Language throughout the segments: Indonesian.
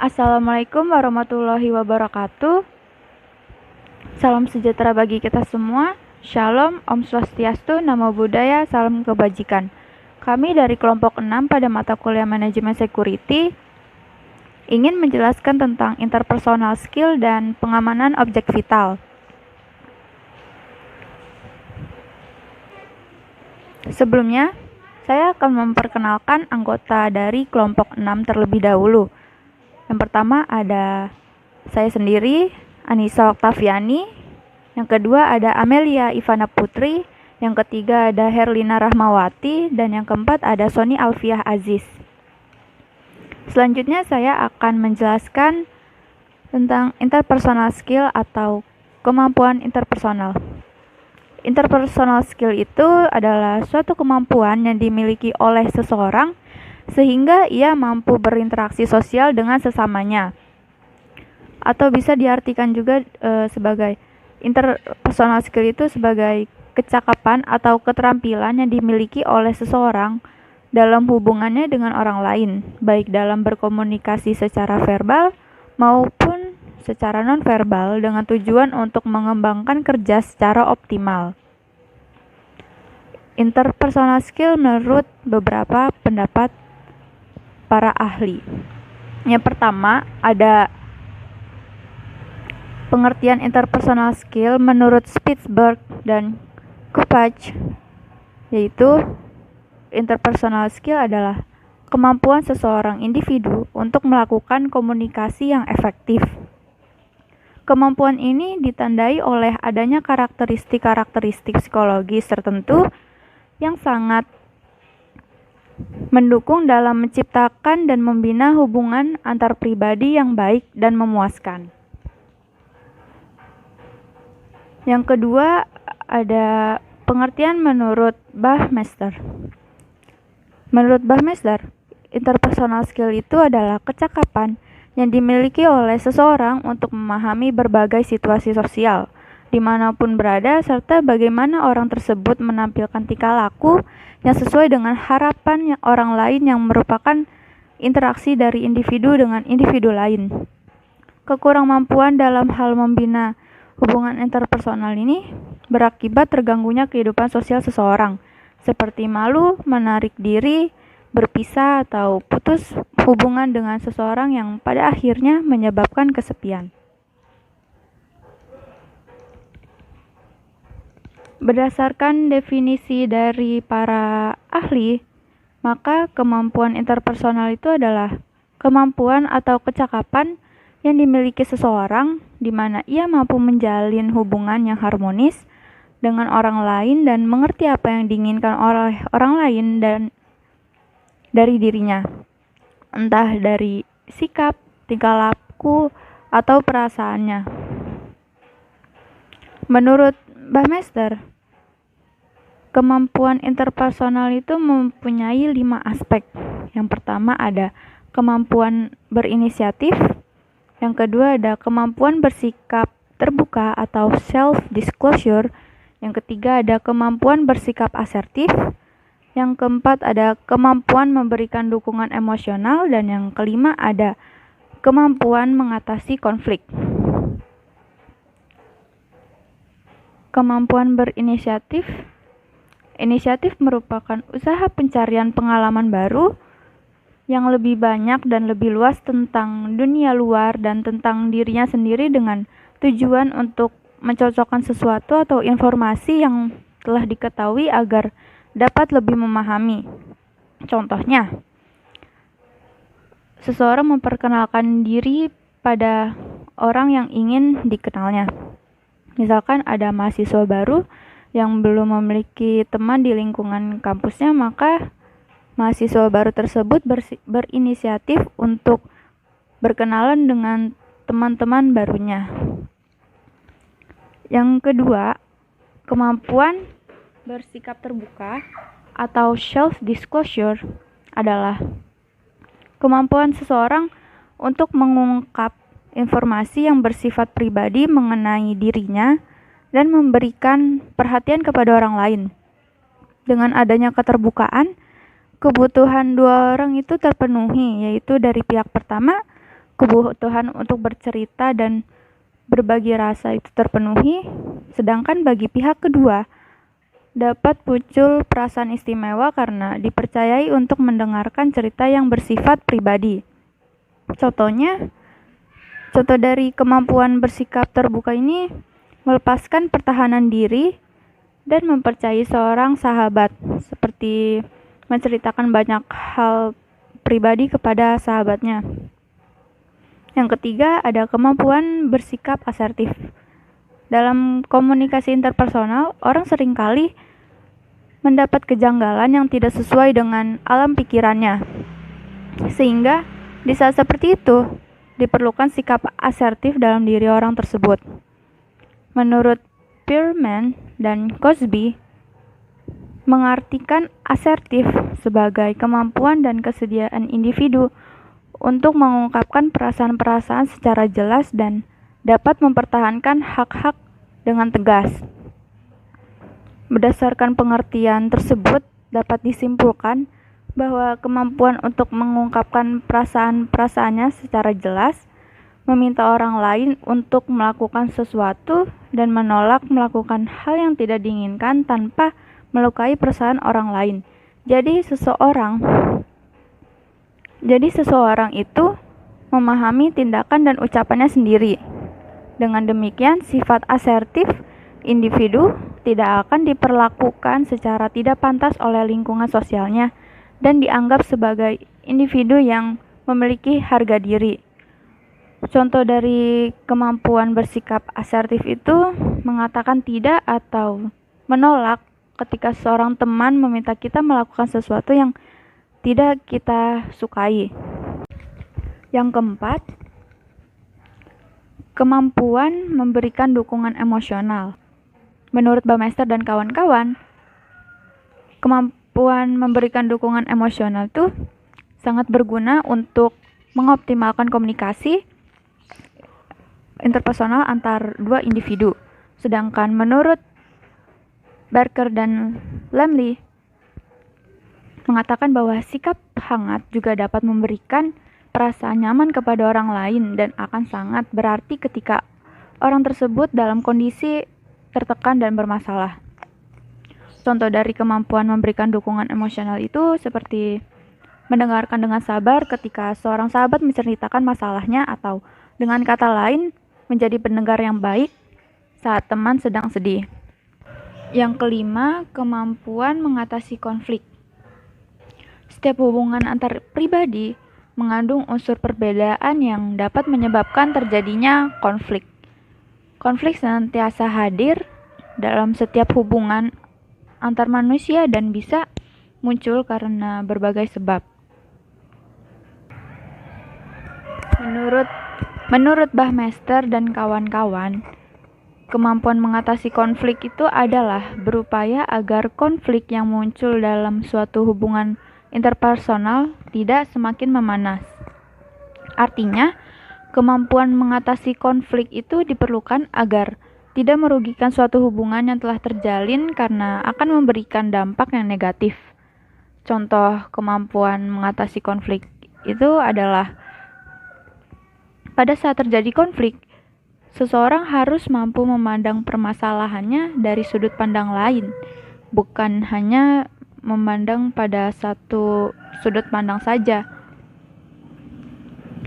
Assalamualaikum warahmatullahi wabarakatuh. Salam sejahtera bagi kita semua. Shalom, Om Swastiastu, Namo Buddhaya, salam kebajikan. Kami dari kelompok 6 pada mata kuliah Manajemen Security ingin menjelaskan tentang interpersonal skill dan pengamanan objek vital. Sebelumnya, saya akan memperkenalkan anggota dari kelompok 6 terlebih dahulu. Yang pertama ada saya sendiri, Anissa Oktaviani. Yang kedua ada Amelia Ivana Putri. Yang ketiga ada Herlina Rahmawati. Dan yang keempat ada Sony Alfiah Aziz. Selanjutnya saya akan menjelaskan tentang interpersonal skill atau kemampuan interpersonal. Interpersonal skill itu adalah suatu kemampuan yang dimiliki oleh seseorang sehingga ia mampu berinteraksi sosial dengan sesamanya. Atau bisa diartikan juga sebagai interpersonal skill itu sebagai kecakapan atau keterampilan yang dimiliki oleh seseorang dalam hubungannya dengan orang lain, baik dalam berkomunikasi secara verbal maupun secara non-verbal dengan tujuan untuk mengembangkan kerja secara optimal. Interpersonal skill menurut beberapa pendapat para ahli. Yang pertama ada pengertian interpersonal skill menurut Spitzberg dan Kupach, yaitu interpersonal skill adalah kemampuan seseorang individu untuk melakukan komunikasi yang efektif. Kemampuan ini ditandai oleh adanya karakteristik psikologis tertentu yang sangat mendukung dalam menciptakan dan membina hubungan antar pribadi yang baik dan memuaskan. Yang kedua ada pengertian menurut Baumeister. Menurut Baumeister, interpersonal skill itu adalah kecakapan yang dimiliki oleh seseorang untuk memahami berbagai situasi sosial dimanapun berada, serta bagaimana orang tersebut menampilkan tingkah laku yang sesuai dengan harapan orang lain yang merupakan interaksi dari individu dengan individu lain. Kekurangmampuan dalam hal membina hubungan interpersonal ini berakibat terganggunya kehidupan sosial seseorang, seperti malu, menarik diri, berpisah, atau putus hubungan dengan seseorang yang pada akhirnya menyebabkan kesepian. Berdasarkan definisi dari para ahli, maka kemampuan interpersonal itu adalah kemampuan atau kecakapan yang dimiliki seseorang di mana ia mampu menjalin hubungan yang harmonis dengan orang lain dan mengerti apa yang diinginkan oleh orang lain dan dari dirinya, entah dari sikap, tingkah laku, atau perasaannya. Menurut Baumeister, kemampuan interpersonal itu mempunyai 5 aspek. Yang pertama ada kemampuan berinisiatif. Yang kedua ada kemampuan bersikap terbuka atau self-disclosure. Yang ketiga ada kemampuan bersikap asertif. Yang keempat ada kemampuan memberikan dukungan emosional. Dan yang kelima ada kemampuan mengatasi konflik. Kemampuan berinisiatif. Inisiatif merupakan usaha pencarian pengalaman baru yang lebih banyak dan lebih luas tentang dunia luar dan tentang dirinya sendiri dengan tujuan untuk mencocokkan sesuatu atau informasi yang telah diketahui agar dapat lebih memahami. Contohnya, seseorang memperkenalkan diri pada orang yang ingin dikenalnya. Misalkan ada mahasiswa baru yang belum memiliki teman di lingkungan kampusnya, maka mahasiswa baru tersebut berinisiatif untuk berkenalan dengan teman-teman barunya. Yang kedua, kemampuan bersikap terbuka atau self-disclosure adalah kemampuan seseorang untuk mengungkap informasi yang bersifat pribadi mengenai dirinya dan memberikan perhatian kepada orang lain. Dengan adanya keterbukaan, kebutuhan dua orang itu terpenuhi, yaitu dari pihak pertama, kebutuhan untuk bercerita dan berbagi rasa itu terpenuhi, sedangkan bagi pihak kedua dapat muncul perasaan istimewa karena dipercayai untuk mendengarkan cerita yang bersifat pribadi. Contoh dari kemampuan bersikap terbuka ini melepaskan pertahanan diri dan mempercayai seorang sahabat, seperti menceritakan banyak hal pribadi kepada sahabatnya. Yang ketiga, ada kemampuan bersikap asertif. Dalam komunikasi interpersonal, orang seringkali mendapat kejanggalan yang tidak sesuai dengan alam pikirannya. Sehingga di saat seperti itu, diperlukan sikap asertif dalam diri orang tersebut. Menurut Spearman dan Cosby, mengartikan asertif sebagai kemampuan dan kesediaan individu untuk mengungkapkan perasaan-perasaan secara jelas dan dapat mempertahankan hak-hak dengan tegas. Berdasarkan pengertian tersebut, dapat disimpulkan bahwa kemampuan untuk mengungkapkan perasaan-perasaannya secara jelas, meminta orang lain untuk melakukan sesuatu, dan menolak melakukan hal yang tidak diinginkan tanpa melukai perasaan orang lain. Jadi seseorang itu memahami tindakan dan ucapannya sendiri. Dengan demikian, sifat asertif individu tidak akan diperlakukan secara tidak pantas oleh lingkungan sosialnya dan dianggap sebagai individu yang memiliki harga diri. Contoh dari kemampuan bersikap asertif itu mengatakan tidak atau menolak ketika seorang teman meminta kita melakukan sesuatu yang tidak kita sukai. Yang keempat, kemampuan memberikan dukungan emosional. Menurut Baumeister dan kawan-kawan, kemampuan memberikan dukungan emosional itu sangat berguna untuk mengoptimalkan komunikasi interpersonal antar dua individu. Sedangkan menurut Barker dan Lemley mengatakan bahwa sikap hangat juga dapat memberikan perasaan nyaman kepada orang lain dan akan sangat berarti ketika orang tersebut dalam kondisi tertekan dan bermasalah. Contoh dari kemampuan memberikan dukungan emosional itu seperti mendengarkan dengan sabar ketika seorang sahabat menceritakan masalahnya, atau dengan kata lain, menjadi pendengar yang baik saat teman sedang sedih. Yang kelima, kemampuan mengatasi konflik. Setiap hubungan antar pribadi mengandung unsur perbedaan yang dapat menyebabkan terjadinya konflik. Konflik senantiasa hadir dalam setiap hubungan antar manusia dan bisa muncul karena berbagai sebab. Menurut Baumeister dan kawan-kawan, kemampuan mengatasi konflik itu adalah berupaya agar konflik yang muncul dalam suatu hubungan interpersonal tidak semakin memanas. Artinya, kemampuan mengatasi konflik itu diperlukan agar tidak merugikan suatu hubungan yang telah terjalin karena akan memberikan dampak yang negatif. Contoh kemampuan mengatasi konflik itu adalah pada saat terjadi konflik, seseorang harus mampu memandang permasalahannya dari sudut pandang lain, bukan hanya memandang pada satu sudut pandang saja.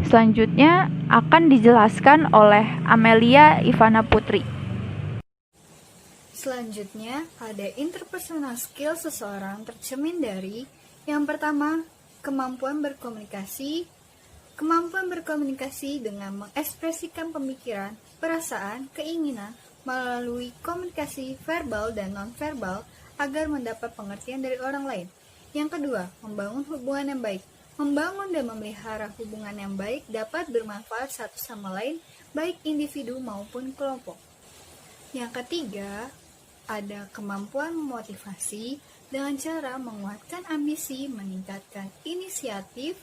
Selanjutnya akan dijelaskan oleh Amelia Ivana Putri. Selanjutnya, ada interpersonal skill seseorang tercermin dari yang pertama, kemampuan berkomunikasi. Kemampuan berkomunikasi dengan mengekspresikan pemikiran, perasaan, keinginan melalui komunikasi verbal dan nonverbal agar mendapat pengertian dari orang lain. Yang kedua, membangun hubungan yang baik. Membangun dan memelihara hubungan yang baik dapat bermanfaat satu sama lain, baik individu maupun kelompok. Yang ketiga, ada kemampuan memotivasi dengan cara menguatkan ambisi, meningkatkan inisiatif,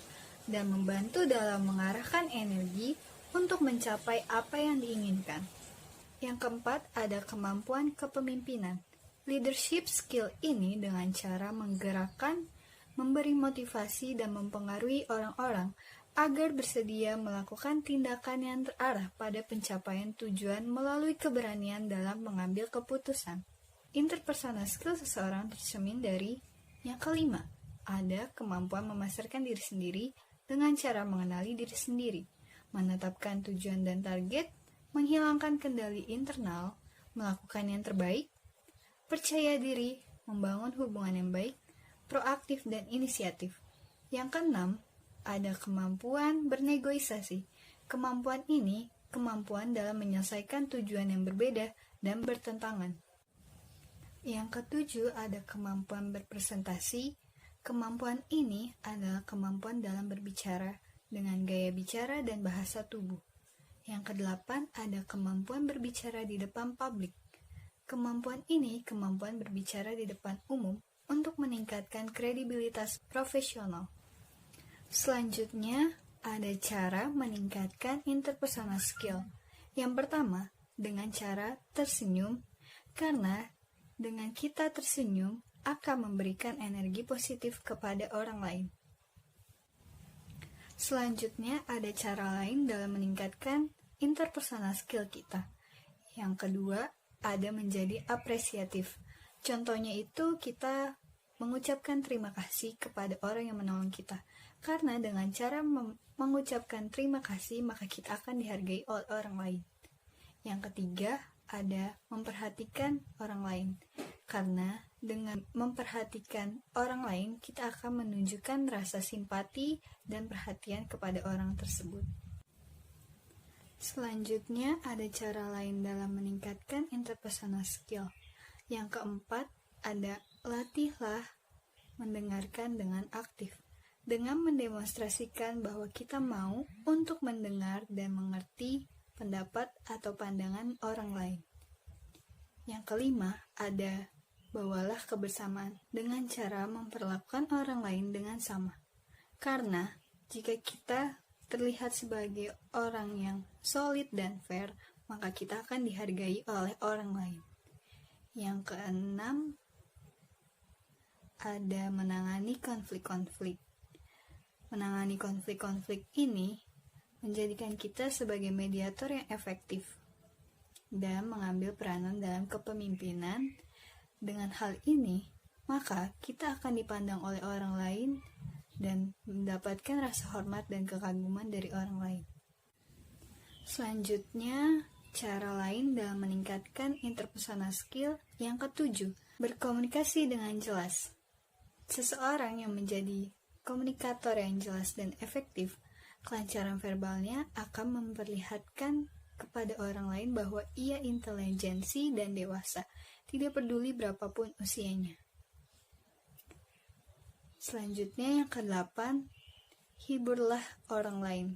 dan membantu dalam mengarahkan energi untuk mencapai apa yang diinginkan. Yang keempat, ada kemampuan kepemimpinan. Leadership skill ini dengan cara menggerakkan, memberi motivasi, dan mempengaruhi orang-orang agar bersedia melakukan tindakan yang terarah pada pencapaian tujuan melalui keberanian dalam mengambil keputusan. Interpersonal skill seseorang tercermin dari yang kelima, ada kemampuan memasarkan diri sendiri dengan cara mengenali diri sendiri, menetapkan tujuan dan target, menghilangkan kendali internal, melakukan yang terbaik, percaya diri, membangun hubungan yang baik, proaktif dan inisiatif. Yang keenam, ada kemampuan bernegosiasi. Kemampuan ini kemampuan dalam menyelesaikan tujuan yang berbeda dan bertentangan. Yang ketujuh, ada kemampuan berpresentasi. Kemampuan ini adalah kemampuan dalam berbicara dengan gaya bicara dan bahasa tubuh. Yang kedelapan, ada kemampuan berbicara di depan publik. Kemampuan ini kemampuan berbicara di depan umum untuk meningkatkan kredibilitas profesional. Selanjutnya, ada cara meningkatkan interpersonal skill. Yang pertama, dengan cara tersenyum, karena dengan kita tersenyum akan memberikan energi positif kepada orang lain. Selanjutnya, ada cara lain dalam meningkatkan interpersonal skill kita. Yang kedua, ada menjadi apresiatif. Contohnya itu kita mengucapkan terima kasih kepada orang yang menolong kita. Karena dengan cara mengucapkan terima kasih, maka kita akan dihargai oleh orang lain. Yang ketiga, ada memperhatikan orang lain. Karena dengan memperhatikan orang lain, kita akan menunjukkan rasa simpati dan perhatian kepada orang tersebut. Selanjutnya, ada cara lain dalam meningkatkan interpersonal skill. Yang keempat, ada latihlah mendengarkan dengan aktif. Dengan mendemonstrasikan bahwa kita mau untuk mendengar dan mengerti pendapat atau pandangan orang lain. Yang kelima, ada bawalah kebersamaan dengan cara memperlakukan orang lain dengan sama. Karena jika kita terlihat sebagai orang yang solid dan fair, maka kita akan dihargai oleh orang lain. Yang keenam, ada menangani konflik-konflik. Menangani konflik-konflik ini menjadikan kita sebagai mediator yang efektif dan mengambil peranan dalam kepemimpinan. Dengan hal ini, maka kita akan dipandang oleh orang lain dan mendapatkan rasa hormat dan kekaguman dari orang lain. Selanjutnya, cara lain dalam meningkatkan interpersonal skill yang ketujuh, berkomunikasi dengan jelas. Seseorang yang menjadi komunikator yang jelas dan efektif, kelancaran verbalnya akan memperlihatkan kepada orang lain bahwa ia intelijensi dan dewasa, tidak peduli berapapun usianya. Selanjutnya yang ke-8, hiburlah orang lain.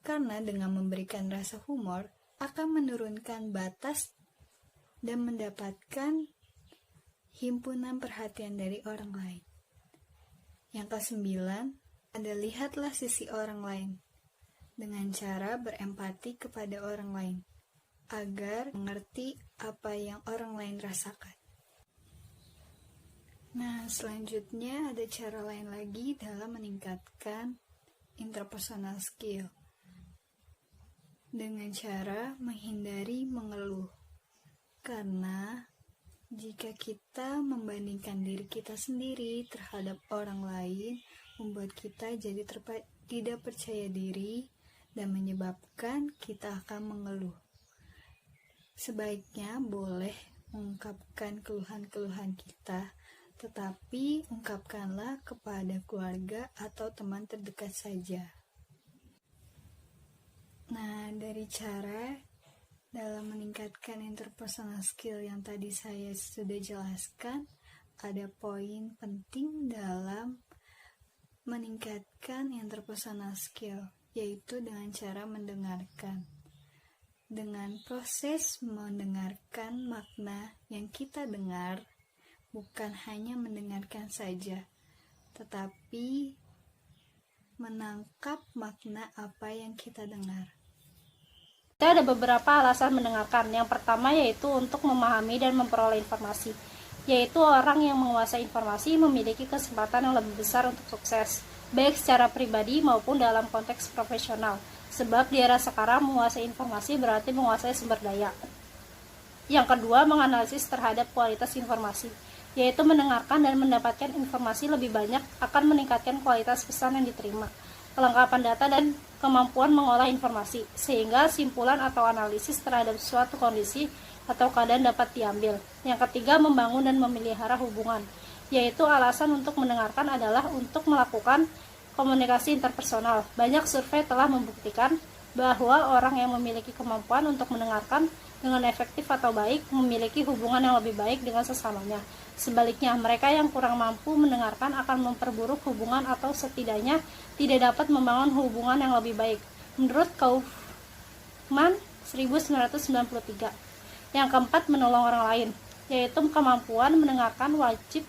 Karena dengan memberikan rasa humor akan menurunkan batas dan mendapatkan himpunan perhatian dari orang lain. Yang ke-9, ada lihatlah sisi orang lain dengan cara berempati kepada orang lain agar mengerti apa yang orang lain rasakan. Nah, selanjutnya ada cara lain lagi dalam meningkatkan interpersonal skill dengan cara menghindari mengeluh. Karena jika kita membandingkan diri kita sendiri terhadap orang lain, membuat kita jadi tidak percaya diri dan menyebabkan kita akan mengeluh. Sebaiknya boleh mengungkapkan keluhan-keluhan kita, tetapi ungkapkanlah kepada keluarga atau teman terdekat saja. Nah, dari cara dalam meningkatkan interpersonal skill yang tadi saya sudah jelaskan, ada poin penting dalam meningkatkan interpersonal skill, yaitu dengan cara mendengarkan. Dengan proses mendengarkan makna yang kita dengar, bukan hanya mendengarkan saja, tetapi menangkap makna apa yang kita dengar. Ada beberapa alasan mendengarkan. Yang pertama yaitu untuk memahami dan memperoleh informasi, yaitu orang yang menguasai informasi memiliki kesempatan yang lebih besar untuk sukses. baik secara pribadi maupun dalam konteks profesional. Sebab di era sekarang menguasai informasi berarti menguasai sumber daya. Yang kedua, menganalisis terhadap kualitas informasi, yaitu mendengarkan dan mendapatkan informasi lebih banyak akan meningkatkan kualitas pesan yang diterima, kelengkapan data dan kemampuan mengolah informasi, sehingga simpulan atau analisis terhadap suatu kondisi atau keadaan dapat diambil. Yang ketiga, membangun dan memelihara hubungan, yaitu alasan untuk mendengarkan adalah untuk melakukan komunikasi interpersonal. Banyak survei telah membuktikan bahwa orang yang memiliki kemampuan untuk mendengarkan dengan efektif atau baik memiliki hubungan yang lebih baik dengan sesamanya. Sebaliknya, mereka yang kurang mampu mendengarkan akan memperburuk hubungan atau setidaknya tidak dapat membangun hubungan yang lebih baik. Menurut Kaufman 1993. Yang keempat, menolong orang lain, yaitu kemampuan mendengarkan wajib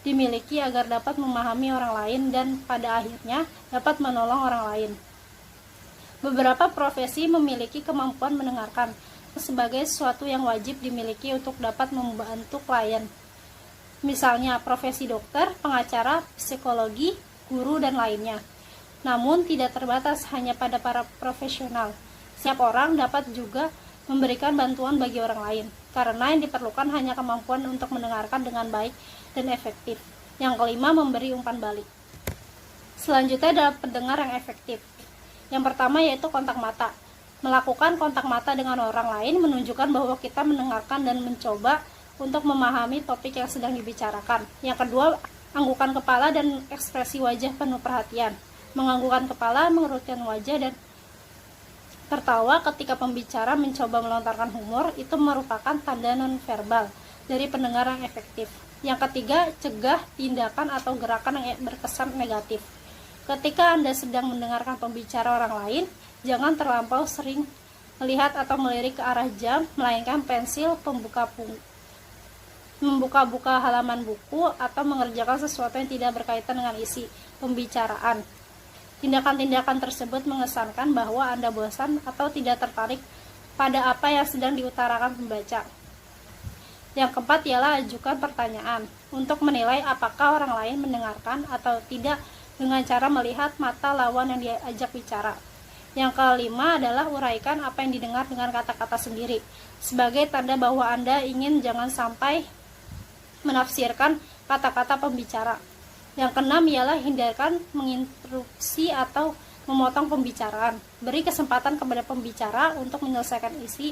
dimiliki agar dapat memahami orang lain dan pada akhirnya dapat menolong orang lain. Beberapa profesi memiliki kemampuan mendengarkan sebagai sesuatu yang wajib dimiliki untuk dapat membantu klien. Misalnya profesi dokter, pengacara, psikologi, guru, dan lainnya. Namun tidak terbatas hanya pada para profesional. Setiap orang dapat juga memberikan bantuan bagi orang lain, karena yang diperlukan hanya kemampuan untuk mendengarkan dengan baik dan efektif. Yang kelima, memberi umpan balik. Selanjutnya adalah pendengar yang efektif. Yang pertama yaitu kontak mata. Melakukan kontak mata dengan orang lain menunjukkan bahwa kita mendengarkan dan mencoba untuk memahami topik yang sedang dibicarakan. Yang kedua, anggukan kepala dan ekspresi wajah penuh perhatian. Menganggukkan kepala, mengerutkan wajah, dan tertawa ketika pembicara mencoba melontarkan humor itu merupakan tanda nonverbal dari pendengar yang efektif. Yang ketiga, cegah tindakan atau gerakan yang berkesan negatif. Ketika Anda sedang mendengarkan pembicara orang lain, jangan terlampau sering melihat atau melirik ke arah jam, melainkan pensil, membuka-buka halaman buku, atau mengerjakan sesuatu yang tidak berkaitan dengan isi pembicaraan. Tindakan-tindakan tersebut mengesankan bahwa Anda bosan atau tidak tertarik pada apa yang sedang diutarakan pembaca. Yang keempat ialah ajukan pertanyaan untuk menilai apakah orang lain mendengarkan atau tidak dengan cara melihat mata lawan yang diajak bicara. Yang kelima adalah uraikan apa yang didengar dengan kata-kata sendiri, sebagai tanda bahwa Anda ingin jangan sampai menafsirkan kata-kata pembicara. Yang keenam ialah hindarkan menginterupsi atau memotong pembicaraan. Beri kesempatan kepada pembicara untuk menyelesaikan isi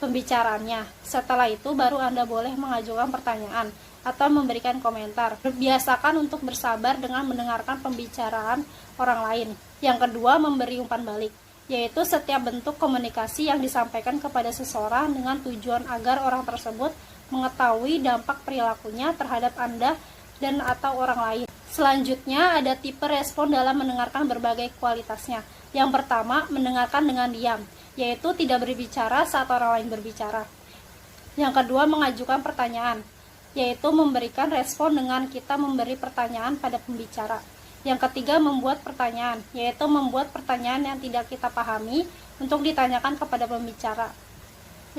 pembicaraannya. Setelah itu baru Anda boleh mengajukan pertanyaan atau memberikan komentar. Biasakan untuk bersabar dengan mendengarkan pembicaraan orang lain. Yang kedua, memberi umpan balik, yaitu setiap bentuk komunikasi yang disampaikan kepada seseorang dengan tujuan agar orang tersebut mengetahui dampak perilakunya terhadap Anda dan atau orang lain. Selanjutnya ada tipe respon dalam mendengarkan berbagai kualitasnya. Yang pertama, mendengarkan dengan diam, yaitu tidak berbicara saat orang lain berbicara. Yang kedua, mengajukan pertanyaan, yaitu memberikan respon dengan kita memberi pertanyaan pada pembicara. Yang ketiga, membuat pertanyaan, yaitu membuat pertanyaan yang tidak kita pahami untuk ditanyakan kepada pembicara.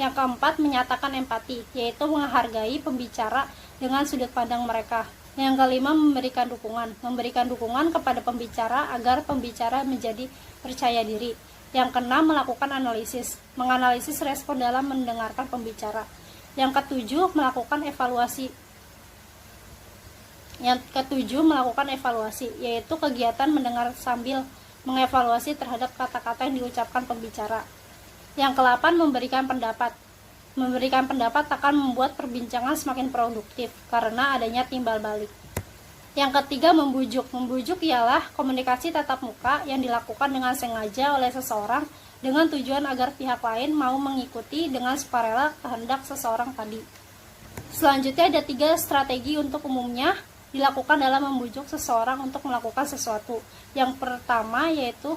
Yang keempat, menyatakan empati, yaitu menghargai pembicara dengan sudut pandang mereka. Yang kelima, memberikan dukungan kepada pembicara agar pembicara menjadi percaya diri. Yang keenam, melakukan analisis, menganalisis respon dalam mendengarkan pembicara. Yang ketujuh, melakukan evaluasi, yaitu kegiatan mendengar sambil mengevaluasi terhadap kata-kata yang diucapkan pembicara. Yang ke-8, memberikan pendapat. Memberikan pendapat akan membuat perbincangan semakin produktif karena adanya timbal balik. Yang ketiga, membujuk. Membujuk ialah komunikasi tatap muka yang dilakukan dengan sengaja oleh seseorang dengan tujuan agar pihak lain mau mengikuti dengan sukarela kehendak seseorang tadi. Selanjutnya ada 3 strategi untuk umumnya dilakukan dalam membujuk seseorang untuk melakukan sesuatu. Yang pertama yaitu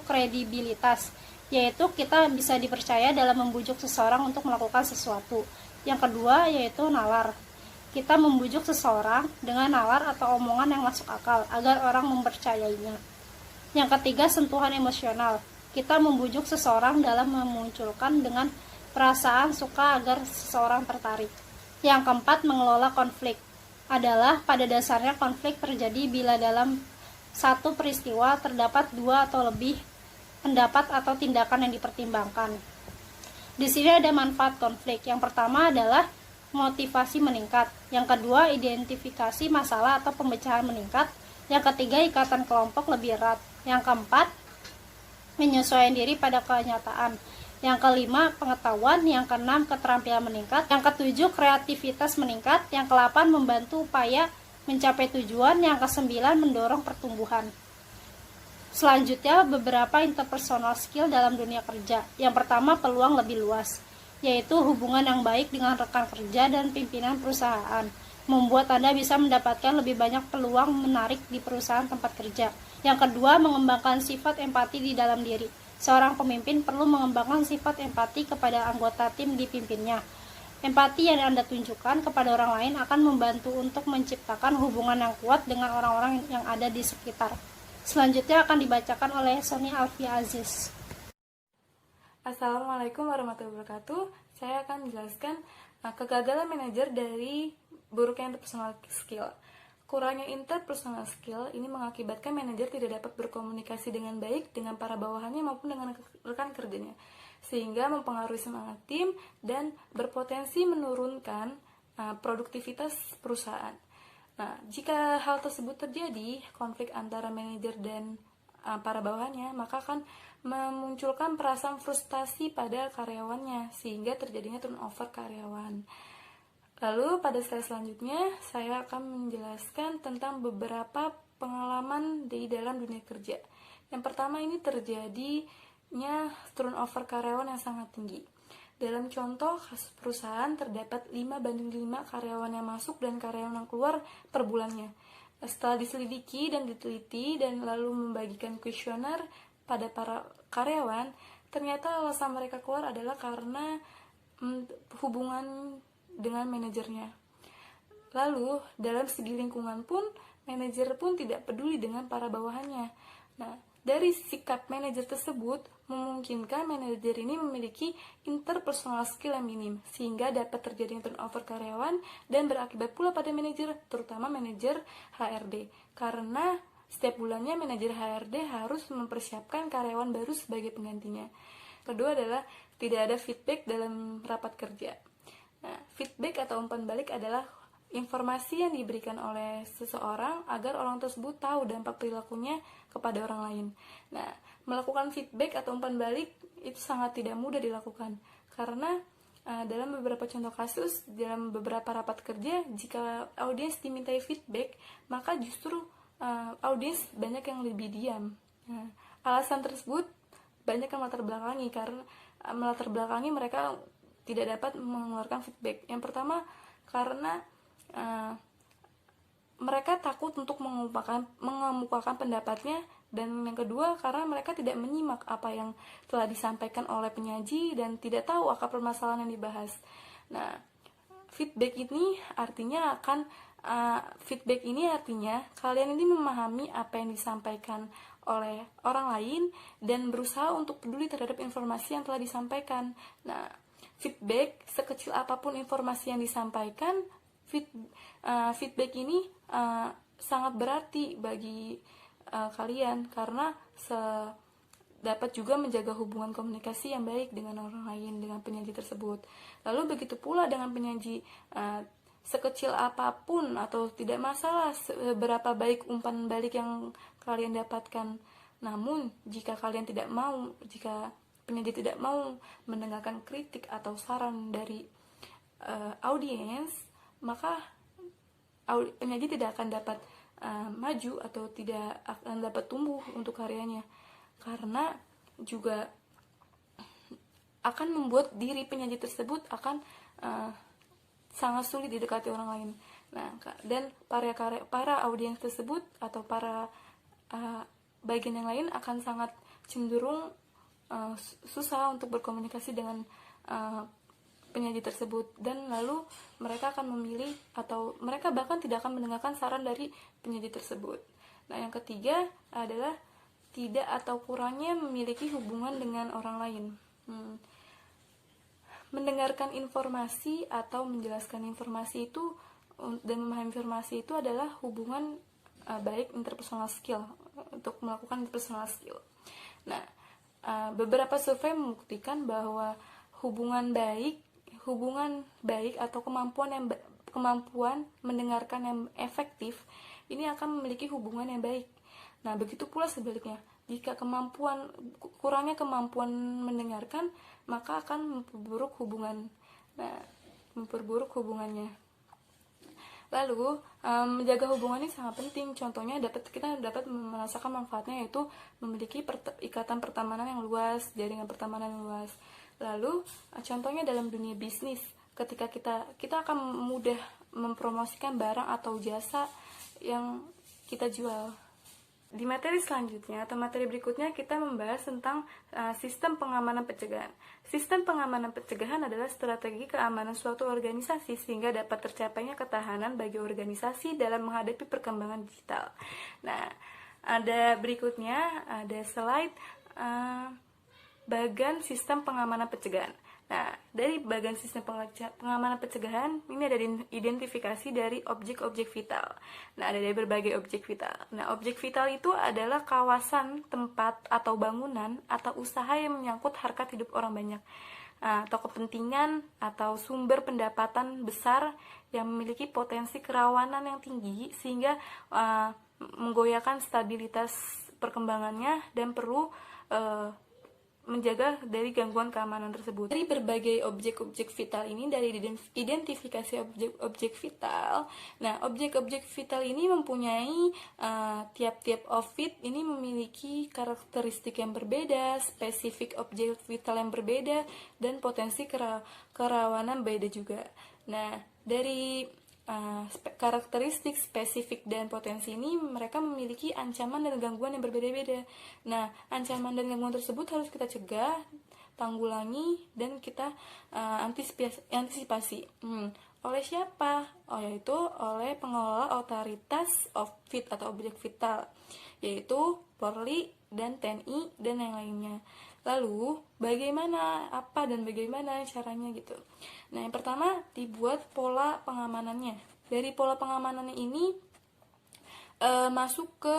kredibilitas, yaitu kita bisa dipercaya dalam membujuk seseorang untuk melakukan sesuatu. Yang kedua yaitu nalar. Kita membujuk seseorang dengan nalar atau omongan yang masuk akal agar orang mempercayainya. Yang ketiga, sentuhan emosional. Kita membujuk seseorang dalam memunculkan dengan perasaan suka agar seseorang tertarik. Yang keempat, mengelola konflik. adalah pada dasarnya konflik terjadi bila dalam satu peristiwa terdapat dua atau lebih pendapat atau tindakan yang dipertimbangkan. Di sini ada manfaat konflik. Yang pertama adalah motivasi meningkat. Yang kedua, identifikasi masalah atau pemecahan meningkat. Yang ketiga, ikatan kelompok lebih erat. Yang keempat, menyesuaikan diri pada kenyataan. Yang kelima, pengetahuan. Yang keenam, keterampilan meningkat. Yang ketujuh, kreativitas meningkat. Yang kedelapan, membantu upaya mencapai tujuan. Yang kesembilan, mendorong pertumbuhan. Selanjutnya, beberapa interpersonal skill dalam dunia kerja. Yang pertama, peluang lebih luas, yaitu hubungan yang baik dengan rekan kerja dan pimpinan perusahaan, membuat Anda bisa mendapatkan lebih banyak peluang menarik di perusahaan tempat kerja. Yang kedua, mengembangkan sifat empati di dalam diri. Seorang pemimpin perlu mengembangkan sifat empati kepada anggota tim dipimpinnya. Empati yang Anda tunjukkan kepada orang lain akan membantu untuk menciptakan hubungan yang kuat dengan orang-orang yang ada di sekitar. Selanjutnya akan dibacakan oleh Sony Alfia Aziz. Assalamualaikum warahmatullahi wabarakatuh. Saya akan menjelaskan kegagalan manajer dari buruknya interpersonal skill. Kurangnya interpersonal skill ini mengakibatkan manajer tidak dapat berkomunikasi dengan baik dengan para bawahannya maupun dengan rekan kerjanya, sehingga mempengaruhi semangat tim dan berpotensi menurunkan produktivitas perusahaan. Nah, jika hal tersebut terjadi, konflik antara manajer dan para bawahannya, maka akan memunculkan perasaan frustasi pada karyawannya, sehingga terjadinya turnover karyawan. Lalu pada slide selanjutnya, saya akan menjelaskan tentang beberapa pengalaman di dalam dunia kerja. Yang pertama, ini terjadinya turnover karyawan yang sangat tinggi. Dalam contoh kasus perusahaan terdapat 5:5 karyawan yang masuk dan karyawan yang keluar per bulannya. Setelah diselidiki dan diteliti dan lalu membagikan kuesioner pada para karyawan, ternyata alasan mereka keluar adalah karena hubungan dengan manajernya. Lalu dalam segi lingkungan pun, manajer pun tidak peduli dengan para bawahannya. Nah, dari sikap manajer tersebut memungkinkan manajer ini memiliki interpersonal skill yang minim, sehingga dapat terjadi turnover karyawan dan berakibat pula pada manajer, terutama manajer HRD, karena setiap bulannya manajer HRD harus mempersiapkan karyawan baru sebagai penggantinya. Kedua adalah tidak ada feedback dalam rapat kerja. Nah, feedback atau umpan balik adalah informasi yang diberikan oleh seseorang agar orang tersebut tahu dampak perilakunya kepada orang lain. Nah, melakukan feedback atau umpan balik itu sangat tidak mudah dilakukan, karena dalam beberapa contoh kasus, dalam beberapa rapat kerja, jika audiens dimintai feedback, maka justru audiens banyak yang lebih diam. Nah, alasan tersebut banyak yang melatar belakangi mereka tidak dapat mengeluarkan feedback. Yang pertama, karena mereka takut untuk mengemukakan pendapatnya, dan yang kedua karena mereka tidak menyimak apa yang telah disampaikan oleh penyaji dan tidak tahu akar permasalahan yang dibahas. Nah, feedback ini artinya kalian ini memahami apa yang disampaikan oleh orang lain dan berusaha untuk peduli terhadap informasi yang telah disampaikan. Nah, feedback sekecil apapun informasi yang disampaikan, feedback ini sangat berarti bagi kalian, karena dapat juga menjaga hubungan komunikasi yang baik dengan orang lain, dengan penyaji tersebut. Lalu begitu pula dengan penyaji, sekecil apapun atau tidak masalah seberapa baik umpan balik yang kalian dapatkan, namun jika penyaji tidak mau mendengarkan kritik atau saran dari audiens, maka penyaji tidak akan dapat maju atau tidak akan dapat tumbuh untuk karyanya, karena juga akan membuat diri penyaji tersebut akan sangat sulit didekati orang lain. Nah, dan para audiens tersebut atau para bagian yang lain akan sangat cenderung susah untuk berkomunikasi dengan penyaji tersebut, dan lalu mereka akan memilih atau mereka bahkan tidak akan mendengarkan saran dari penyaji tersebut. Nah, yang ketiga adalah tidak atau kurangnya memiliki hubungan dengan orang lain. Mendengarkan informasi atau menjelaskan informasi itu dan memahami informasi itu adalah hubungan baik interpersonal skill, untuk melakukan interpersonal skill. Nah, beberapa survei membuktikan bahwa hubungan baik atau kemampuan mendengarkan yang efektif ini akan memiliki hubungan yang baik. Nah, begitu pula sebaliknya. Jika kurangnya kemampuan mendengarkan, maka akan memperburuk hubungannya. Lalu, menjaga hubungan ini sangat penting. Contohnya kita dapat merasakan manfaatnya, yaitu memiliki ikatan pertemanan yang luas, jaringan pertemanan yang luas. Lalu, contohnya dalam dunia bisnis, ketika kita akan mudah mempromosikan barang atau jasa yang kita jual. Di materi selanjutnya atau materi berikutnya kita membahas tentang sistem pengamanan pencegahan. Sistem pengamanan pencegahan adalah strategi keamanan suatu organisasi sehingga dapat tercapainya ketahanan bagi organisasi dalam menghadapi perkembangan digital. Nah, ada berikutnya ada slide bagan sistem pengamanan pencegahan. Nah, dari bagian sistem pengamanan pencegahan, ini ada identifikasi dari objek-objek vital. Nah, ada dari berbagai objek vital. Nah, objek vital itu adalah kawasan, tempat, atau bangunan, atau usaha yang menyangkut harkat hidup orang banyak. Atau kepentingan, atau sumber pendapatan besar yang memiliki potensi kerawanan yang tinggi, sehingga menggoyahkan stabilitas perkembangannya dan perlu menjaga dari gangguan keamanan tersebut. Dari berbagai objek-objek vital ini, dari identifikasi objek-objek vital, nah objek-objek vital ini mempunyai tiap-tiap objek ini memiliki karakteristik yang berbeda, spesifik objek vital yang berbeda, dan potensi kerawanan beda juga. Nah, dari karakteristik, spesifik, dan potensi ini mereka memiliki ancaman dan gangguan yang berbeda-beda. Nah, ancaman dan gangguan tersebut harus kita cegah, tanggulangi, dan kita antisipasi. Oleh siapa? Yaitu oleh pengelola otoritas atau objek vital, yaitu Polri dan TNI dan yang lainnya. Lalu, bagaimana caranya gitu. Nah, yang pertama, dibuat pola pengamanannya. Dari pola pengamanannya ini masuk ke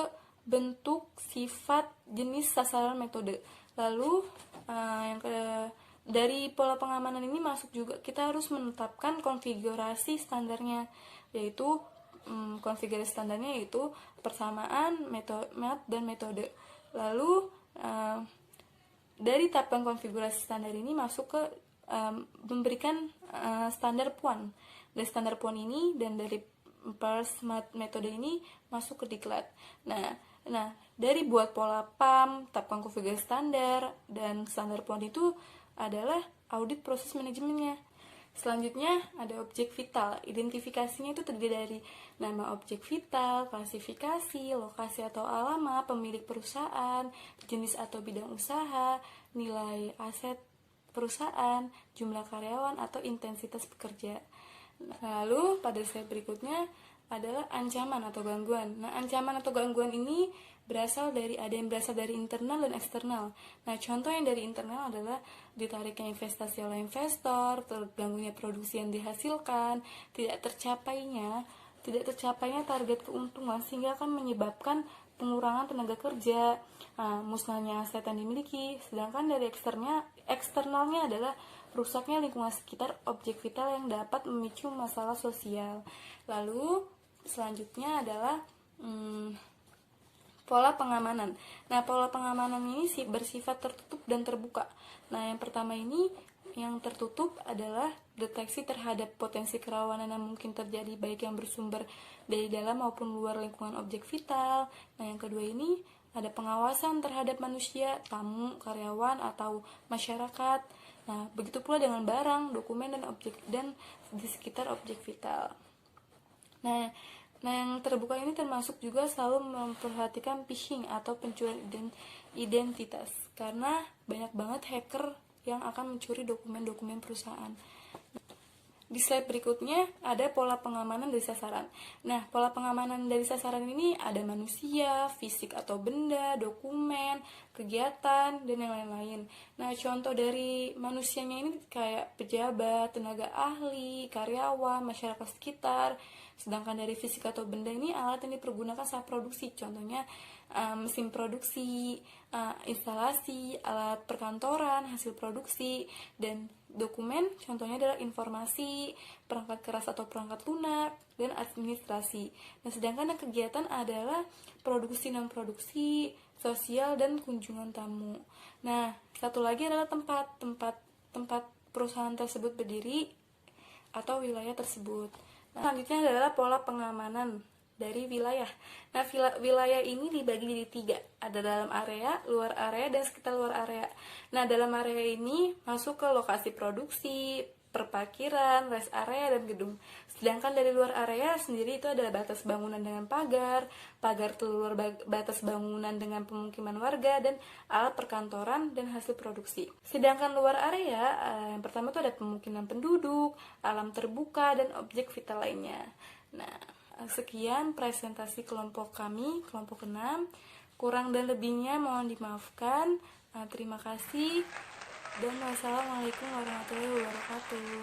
bentuk, sifat, jenis, sasaran, metode. Lalu, dari pola pengamanan ini masuk juga, kita harus menetapkan konfigurasi standarnya, yaitu konfigurasi standarnya yaitu persamaan, metode, dan metode. Lalu, dari tahapan konfigurasi standar ini masuk ke memberikan standar puan. Dari standar puan ini dan dari metode ini masuk ke diklat. Nah, dari buat pola PAM, tahapan konfigurasi standar, dan standar puan itu adalah audit proses manajemennya. Selanjutnya ada objek vital. Identifikasinya itu terdiri dari nama objek vital, klasifikasi, lokasi atau alamat, pemilik perusahaan, jenis atau bidang usaha, nilai aset perusahaan, jumlah karyawan atau intensitas pekerja. Lalu pada slide berikutnya adalah ancaman atau gangguan. Nah, ancaman atau gangguan ini berasal dari internal dan eksternal. Nah, contoh yang dari internal adalah ditariknya investasi oleh investor, terganggunya produksi yang dihasilkan, tidak tercapainya target keuntungan sehingga akan menyebabkan pengurangan tenaga kerja, musnahnya aset yang dimiliki. Sedangkan dari eksternalnya adalah rusaknya lingkungan sekitar objek vital yang dapat memicu masalah sosial. Lalu selanjutnya adalah pola pengamanan. Nah, pola pengamanan ini bersifat tertutup dan terbuka. Nah, yang pertama ini yang tertutup adalah deteksi terhadap potensi kerawanan yang mungkin terjadi baik yang bersumber dari dalam maupun luar lingkungan objek vital. Nah, yang kedua ini ada pengawasan terhadap manusia, tamu, karyawan, atau masyarakat. Nah, begitu pula dengan barang, dokumen, dan di sekitar objek vital. Nah, yang terbuka ini termasuk juga selalu memperhatikan phishing atau pencurian identitas, karena banyak banget hacker yang akan mencuri dokumen-dokumen perusahaan. Di slide berikutnya ada pola pengamanan dari sasaran. Nah, pola pengamanan dari sasaran ini ada manusia, fisik atau benda, dokumen, kegiatan, dan yang lain-lain. Nah, contoh dari manusianya ini kayak pejabat, tenaga ahli, karyawan, masyarakat sekitar, Sedangkan dari fisik atau benda ini alat yang dipergunakan saat produksi, contohnya mesin produksi, instalasi, alat perkantoran, hasil produksi, dan dokumen contohnya adalah informasi, perangkat keras atau perangkat lunak, dan administrasi. Nah, sedangkan yang kegiatan adalah produksi non-produksi, sosial, dan kunjungan tamu. Nah, satu lagi adalah tempat perusahaan tersebut berdiri atau wilayah tersebut. Nah, selanjutnya adalah pola pengamanan dari wilayah. Nah, wilayah ini dibagi jadi 3. Ada dalam area, luar area, dan sekitar luar area. Nah, dalam area ini masuk ke lokasi produksi, perparkiran, rest area, dan gedung. Sedangkan dari luar area sendiri itu ada batas bangunan dengan pagar itu luar batas bangunan dengan pemukiman warga, dan alat perkantoran dan hasil produksi. Sedangkan luar area, yang pertama itu ada pemukiman penduduk, alam terbuka, dan objek vital lainnya. Nah, sekian presentasi kelompok kami, kelompok 6. Kurang dan lebihnya mohon dimaafkan. Terima kasih. Dan wassalamualaikum warahmatullahi wabarakatuh.